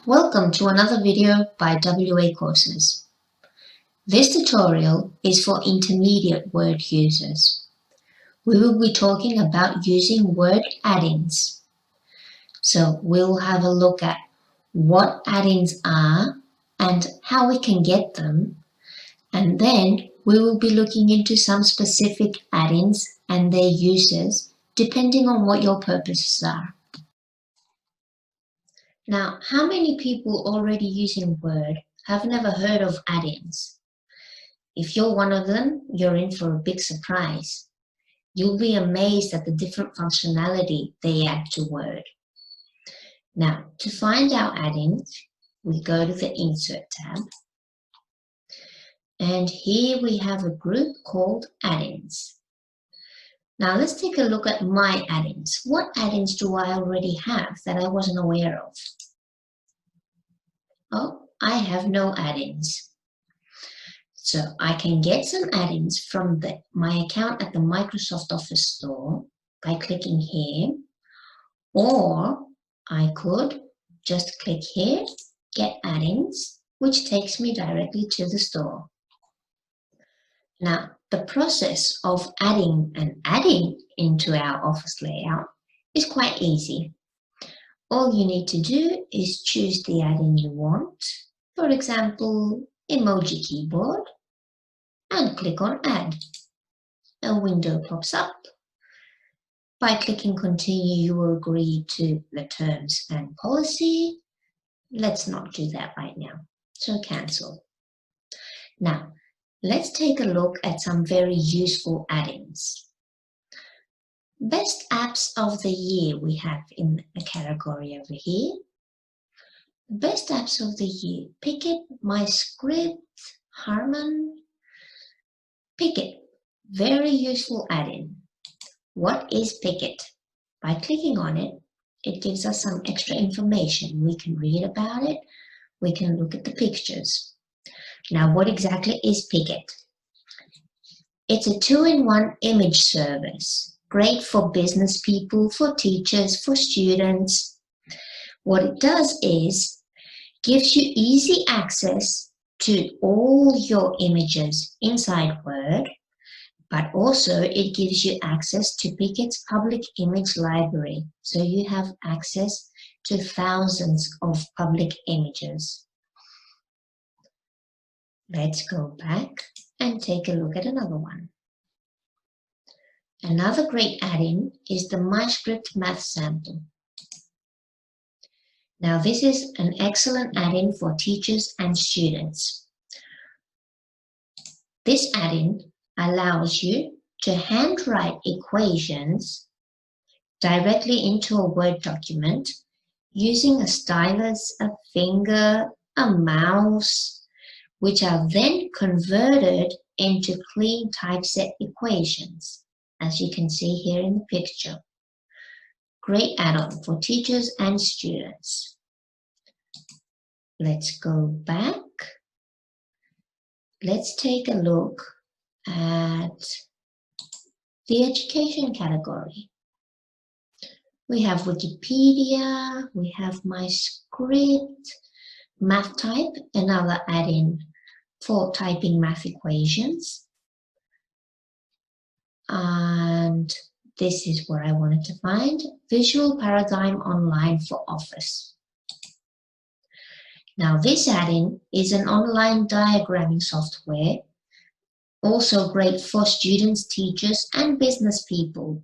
Welcome to another video by WA Courses. This tutorial is for intermediate Word users. We will be talking about using word add-ins. So we'll have a look at what add-ins are and how we can get them, and then we will be looking into some specific add-ins and their uses depending on what your purposes are. Now, how many people already using Word have never heard of add-ins? If you're one of them, you're in for a big surprise. You'll be amazed at the different functionality they add to Word. Now, to find our add-ins, we go to the Insert tab. And here we have a group called add-ins. Now let's take a look at my add-ins. What add-ins do I already have that I wasn't aware of? Oh, I have no add-ins. So I can get some add-ins from my account at the Microsoft Office store by clicking here, or I could just click here, get add-ins, which takes me directly to the store. Now, the process of adding into our Office layout is quite easy. All you need to do is choose the add-in you want, for example, Emoji Keyboard, and click on Add. A window pops up. By clicking Continue, you will agree to the terms and policy. Let's not do that right now, so cancel. Now, let's take a look at some very useful add-ins. Best apps of the year we have in a category over here. Best apps of the year, Picket, MyScript, Harmon. Picket, very useful add-in. What is Picket? By clicking on it, it gives us some extra information. We can read about it, we can look at the pictures. Now, what exactly is Picket? It's a two-in-one image service, great for business people, for teachers, for students. What it does is gives you easy access to all your images inside Word, but also it gives you access to Picket's public image library. So you have access to thousands of public images. Let's go back and take a look at another one. Another great add-in is the MyScript Math Sample. Now this is an excellent add-in for teachers and students. This add-in allows you to handwrite equations directly into a Word document using a stylus, a finger, a mouse, which are then converted into clean typeset equations, as you can see here in the picture. Great add-on for teachers and students. Let's go back. Let's take a look at the education category. We have Wikipedia, we have MyScript, MathType, another add-in for typing math equations. And this is what I wanted to find, Visual Paradigm Online for Office. Now this add-in is an online diagramming software, also great for students, teachers, and business people.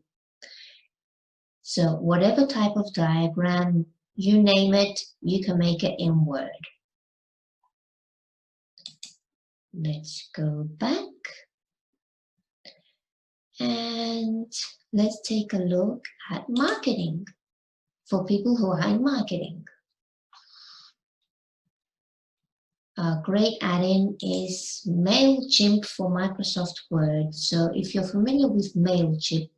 So whatever type of diagram, you name it, you can make it in Word. Let's go back. And let's take a look at marketing for people who are in marketing. A great add-in is MailChimp for Microsoft Word. So if you're familiar with MailChimp,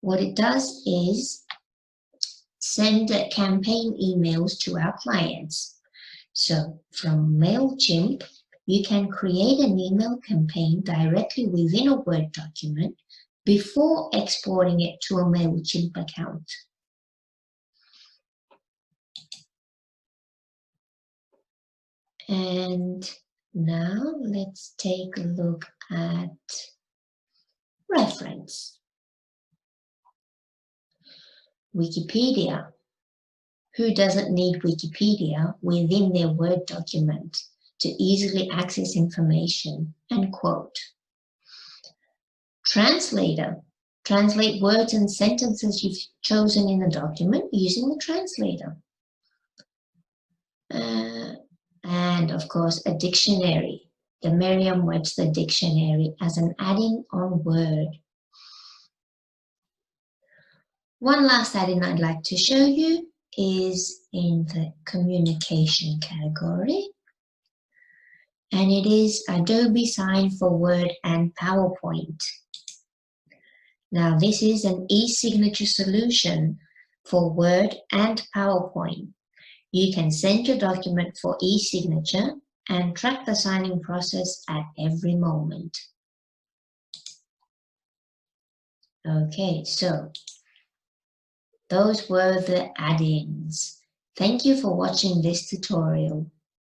what it does is send campaign emails to our clients. So from MailChimp, you can create an email campaign directly within a Word document before exporting it to a MailChimp account. And now let's take a look at reference. Wikipedia. Who doesn't need Wikipedia within their Word document to easily access information and quote? Translator. Translate words and sentences you've chosen in the document using the translator. And of course, a dictionary. The Merriam-Webster dictionary as an add-in on Word. One last add-in I'd like to show you is in the communication category. And it is Adobe Sign for Word and PowerPoint. Now this is an e-signature solution for Word and PowerPoint. You can send your document for e-signature and track the signing process at every moment. Okay, so those were the add-ins. Thank you for watching this tutorial.